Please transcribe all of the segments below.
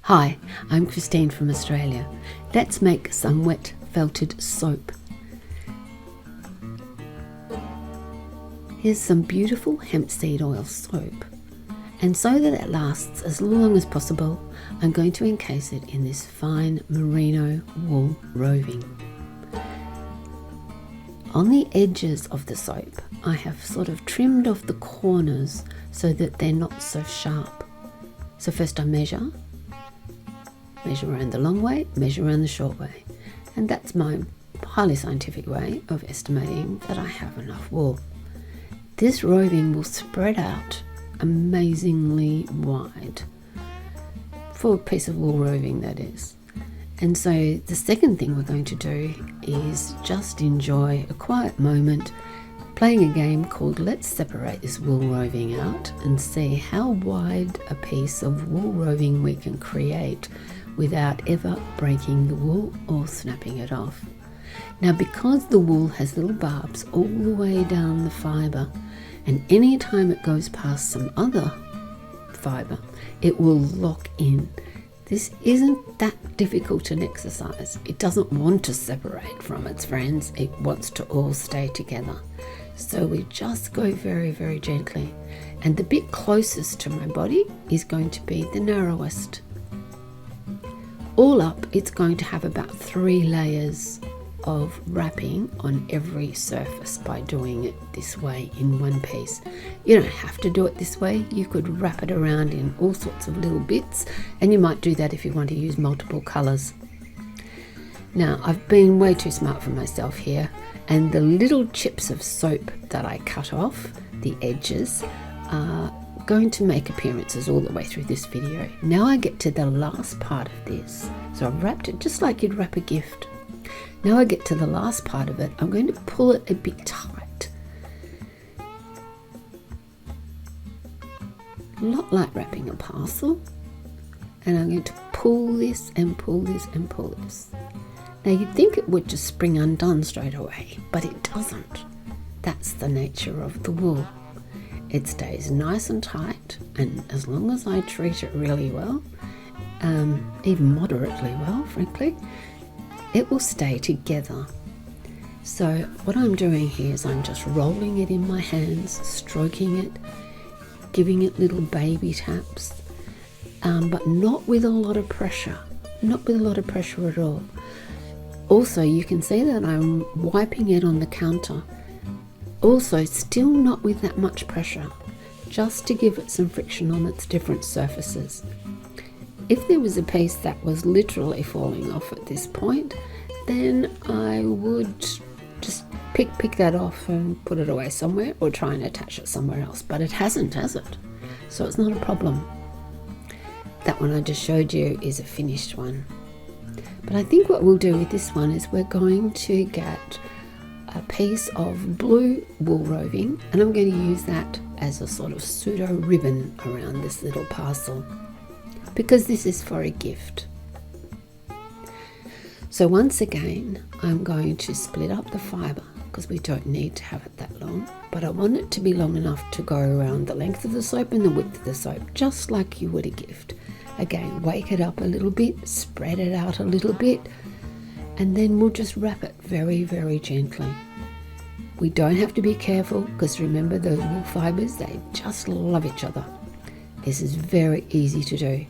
Hi, I'm Christine from Australia. Let's make some wet felted soap. Here's some beautiful hemp seed oil soap. And so that it lasts as long as possible, I'm going to encase it in this fine merino wool roving. On the edges of the soap, I have sort of trimmed off the corners so that they're not so sharp. So first I measure around the long way, measure around the short way. And that's my highly scientific way of estimating that I have enough wool. This roving will spread out amazingly wide for a piece of wool roving, that is. And so the second thing we're going to do is just enjoy a quiet moment playing a game called Let's Separate This Wool Roving Out and see how wide a piece of wool roving we can create without ever breaking the wool or snapping it off. Now, because the wool has little barbs all the way down the fibre, and any time it goes past some other fibre, it will lock in. This isn't that difficult an exercise. It doesn't want to separate from its friends. It wants to all stay together. So we just go very, very gently. And the bit closest to my body is going to be the narrowest. All up, it's going to have about 3 layers of wrapping on every surface by doing it this way in one piece. You don't have to do it this way. You could wrap it around in all sorts of little bits, and you might do that if you want to use multiple colours. Now, I've been way too smart for myself here, and the little chips of soap that I cut off, the edges, are going to make appearances all the way through this video. Now I get to the last part of this. So I've wrapped it just like you'd wrap a gift. Now I get to the last part of it. I'm going to pull it a bit tight. Not like wrapping a parcel. And I'm going to pull this and pull this and pull this. Now you'd think it would just spring undone straight away, but it doesn't. That's the nature of the wool. It stays nice and tight, and as long as I treat it really well, even moderately well, frankly, it will stay together. So what I'm doing here is I'm just rolling it in my hands, stroking it, giving it little baby taps, but not with a lot of pressure, not with a lot of pressure at all. Also, you can see that I'm wiping it on the counter. Also, still not with that much pressure, just to give it some friction on its different surfaces. If there was a piece that was literally falling off at this point, then I would just pick that off and put it away somewhere, or try and attach it somewhere else. But it hasn't, has it? So it's not a problem. That one I just showed you is a finished one. But I think what we'll do with this one is we're going to get a piece of blue wool roving, and I'm going to use that as a sort of pseudo ribbon around this little parcel, because this is for a gift. So once again, I'm going to split up the fibre, because we don't need to have it that long, but I want it to be long enough to go around the length of the soap and the width of the soap, just like you would a gift. Again, wake it up a little bit, spread it out a little bit, and then we'll just wrap it very, very gently. We don't have to be careful, because remember, those wool fibres, they just love each other. This is very easy to do.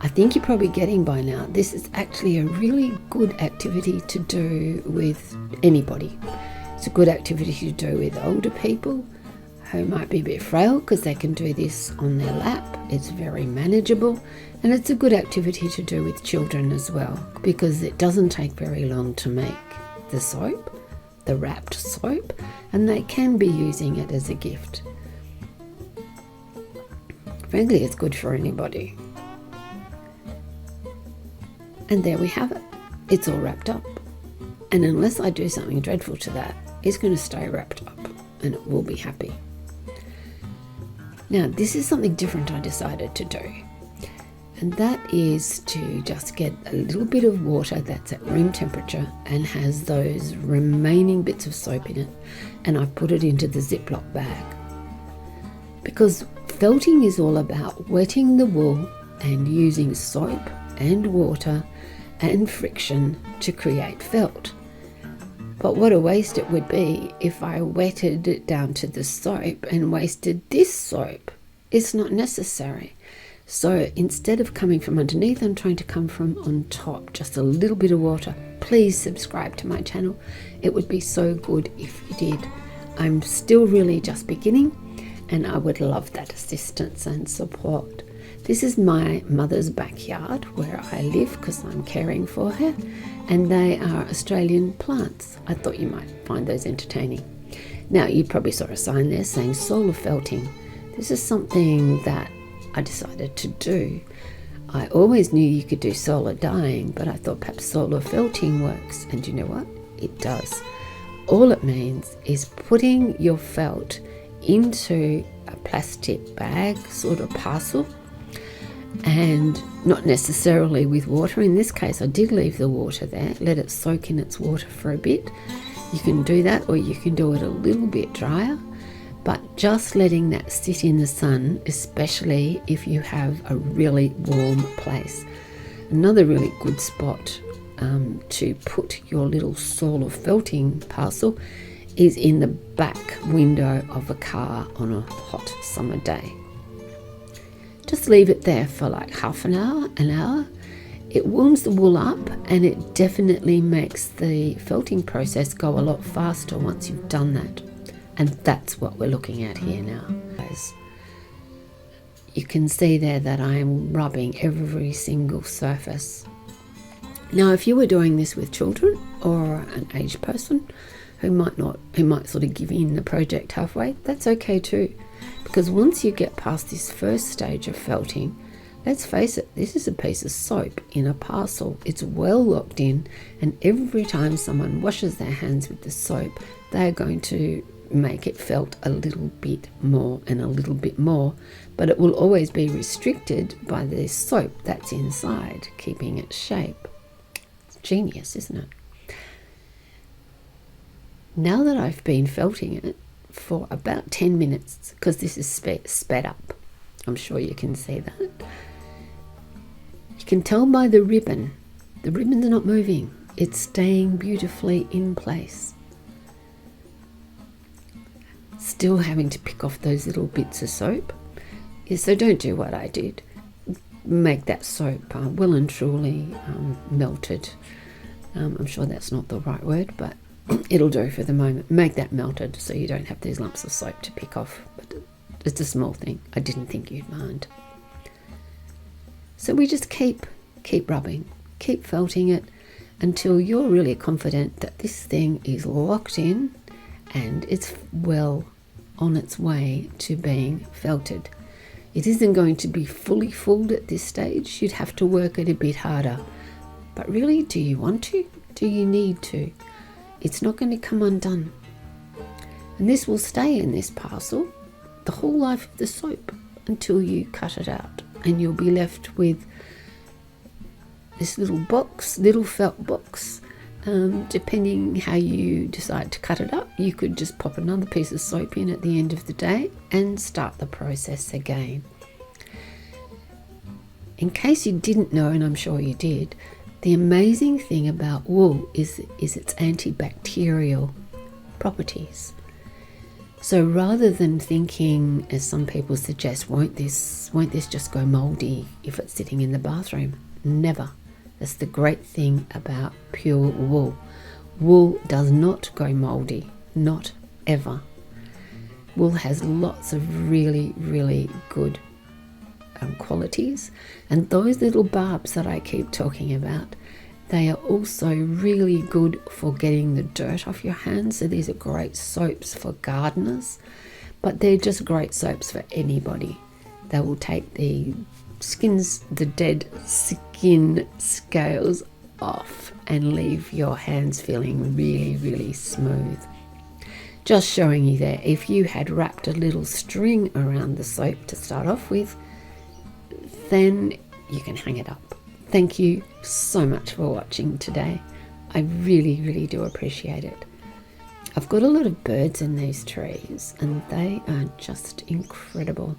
I think you're probably getting by now, this is actually a really good activity to do with anybody. It's a good activity to do with older people who might be a bit frail, because they can do this on their lap. It's very manageable, and it's a good activity to do with children as well, because it doesn't take very long to make the soap, the wrapped soap, and they can be using it as a gift. Frankly, it's good for anybody. And there we have it. It's all wrapped up. And unless I do something dreadful to that, it's going to stay wrapped up, and it will be happy. Now, this is something different I decided to do, and that is to just get a little bit of water that's at room temperature and has those remaining bits of soap in it, and I've put it into the Ziploc bag. Because felting is all about wetting the wool and using soap and water and friction to create felt. But what a waste it would be if I wetted it down to the soap and wasted this soap. It's not necessary. So instead of coming from underneath, I'm trying to come from on top, just a little bit of water. Please subscribe to my channel. It would be so good if you did. I'm still really just beginning, and I would love that assistance and support. This is my mother's backyard where I live because I'm caring for her, and they are Australian plants. I thought you might find those entertaining. Now, you probably saw a sign there saying solar felting. This is something that I decided to do. I always knew you could do solar dyeing, but I thought perhaps solar felting works, and you know what? It does. All it means is putting your felt into a plastic bag, sort of parcel, and not necessarily with water. In this case, I did leave the water there, let it soak in its water for a bit. You can do that, or you can do it a little bit drier, but just letting that sit in the sun, especially if you have a really warm place. Another really good spot to put your little solar felting parcel is in the back window of a car on a hot summer day. Just leave it there for like half an hour. It warms the wool up, and it definitely makes the felting process go a lot faster once you've done that. And that's what we're looking at here now. You can see there that I am rubbing every single surface. Now, if you were doing this with children or an aged person who might sort of give in the project halfway, that's okay too. Because once you get past this first stage of felting, let's face it, this is a piece of soap in a parcel. It's well locked in, and every time someone washes their hands with the soap, they're going to make it felt a little bit more and a little bit more, but it will always be restricted by the soap that's inside, keeping its shape. It's genius, isn't it? Now that I've been felting it for about 10 minutes, because this is sped up, I'm sure you can see that. You can tell by the ribbon. The ribbon's not moving. It's staying beautifully in place. Still having to pick off those little bits of soap. So don't do what I did. Make that soap well and truly melted. I'm sure that's not the right word, but it'll do for the moment. Make that melted so you don't have these lumps of soap to pick off. But it's a small thing. I didn't think you'd mind. So we just keep rubbing, keep felting it until you're really confident that this thing is locked in and it's well on its way to being felted. It isn't going to be fully fulled at this stage. You'd have to work it a bit harder. But really, do you want to? Do you need to? It's not going to come undone. And this will stay in this parcel the whole life of the soap until you cut it out. And you'll be left with this little felt box. Depending how you decide to cut it up, you could just pop another piece of soap in at the end of the day and start the process again. In case you didn't know, and I'm sure you did, the amazing thing about wool is its antibacterial properties. So rather than thinking, as some people suggest, won't this just go mouldy if it's sitting in the bathroom? Never. That's the great thing about pure wool. Wool does not go mouldy, not ever. Wool has lots of really, really good qualities, and those little barbs that I keep talking about, they are also really good for getting the dirt off your hands. So these are great soaps for gardeners, but they're just great soaps for anybody. They will take the dead skin scales off and leave your hands feeling really, really smooth. Just showing you there, if you had wrapped a little string around the soap to start off with, then you can hang it up. Thank you so much for watching today. I really, really do appreciate it. I've got a lot of birds in these trees and they are just incredible.